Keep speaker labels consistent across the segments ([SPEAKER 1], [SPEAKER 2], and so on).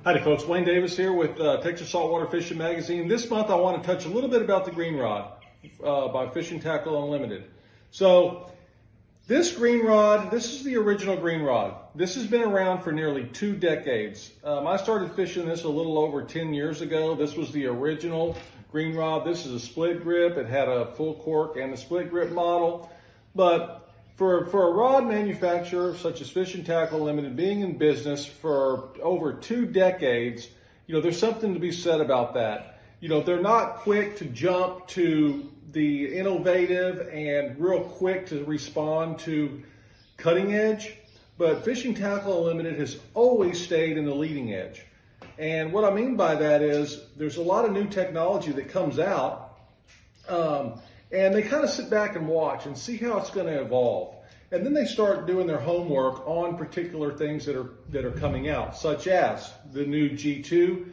[SPEAKER 1] Howdy folks, Wayne Davis here with Texas Saltwater Fishing Magazine. This month I want to touch a little bit about the green rod by Fishing Tackle Unlimited. So this green rod, this is the original green rod. This has been around for nearly 2 decades. I started fishing this a little over 10 years ago. This was the original green rod. This is a split grip. It had a full cork and a split grip model. But for a rod manufacturer such as Fishing Tackle Limited, being in business for over 2 decades, there's something to be said about that. They're not quick to jump to the innovative and real quick to respond to cutting edge, but Fishing Tackle Limited has always stayed in the leading edge. And what I mean by that is there's a lot of new technology that comes out, and they kind of sit back and watch and see how it's going to evolve. And then they start doing their homework on particular things that are coming out, such as the new G2.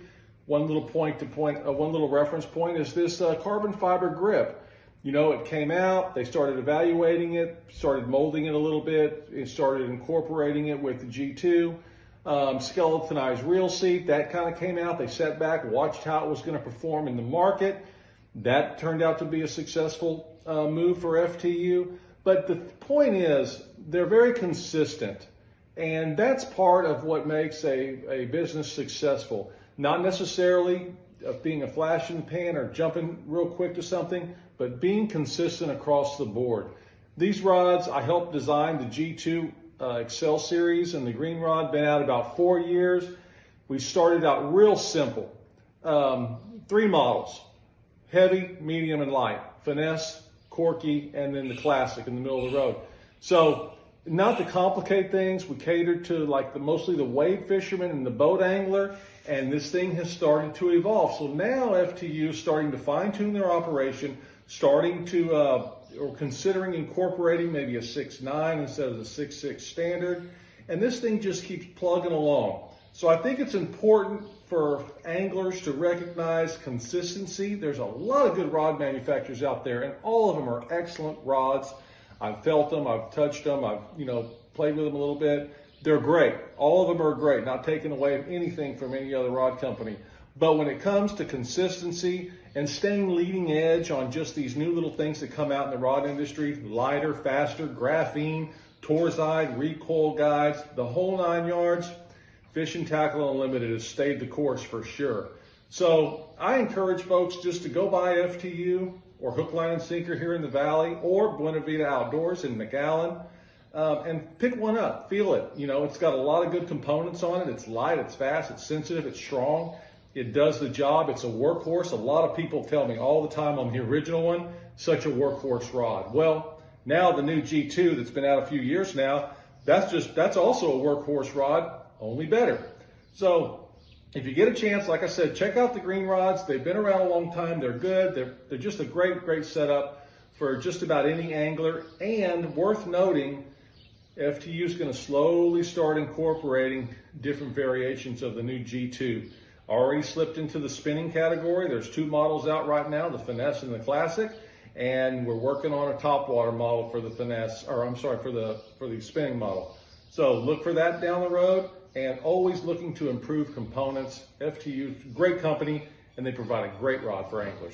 [SPEAKER 1] One little reference point is this carbon fiber grip. It came out, they started evaluating it, started molding it a little bit, it started incorporating it with the G2. Skeletonized reel seat, that kind of came out. They sat back, watched how it was going to perform in the market. That turned out to be a successful move for FTU. But the point is, they're very consistent. And that's part of what makes a business successful. Not necessarily being a flash in the pan or jumping real quick to something, but being consistent across the board. These rods, I helped design the G2 Excel series, and the green rod been out about 4 years. We started out real simple. 3 models: heavy, medium, and light. Finesse, corky, and then the classic in the middle of the road. So not to complicate things, we catered to mostly the wade fisherman and the boat angler, and this thing has started to evolve. So now FTU is starting to fine tune their operation, starting to or considering incorporating maybe a 6.9 instead of the 6.6 standard, and this thing just keeps plugging along. So I think it's important for anglers to recognize consistency. There's a lot of good rod manufacturers out there, and all of them are excellent rods. I've felt them, I've touched them, I've played with them a little bit. They're great. All of them are great, not taking away anything from any other rod company. But when it comes to consistency and staying leading edge on just these new little things that come out in the rod industry, lighter, faster, graphene, torside, recoil guides, the whole 9 yards, Fishing Tackle Unlimited has stayed the course for sure. So I encourage folks just to go buy FTU or Hook, Line, and Sinker here in the Valley, or Buena Vista Outdoors in McAllen, and pick one up, feel it. It's got a lot of good components on it. It's light, it's fast, it's sensitive, it's strong. It does the job. It's a workhorse. A lot of people tell me all the time on the original one, such a workhorse rod. Well, now the new G2 that's been out a few years now, that's also a workhorse rod, only better. So if you get a chance, like I said, check out the green rods. They've been around a long time. They're good. They're just a great setup for just about any angler. And worth noting, FTU is going to slowly start incorporating different variations of the new G2. Already slipped into the spinning category. There's 2 models out right now, the Finesse and the Classic, and we're working on a topwater model for the Finesse, for the spinning model. So look for that down the road, and always looking to improve components. FTU, great company, and they provide a great rod for anglers.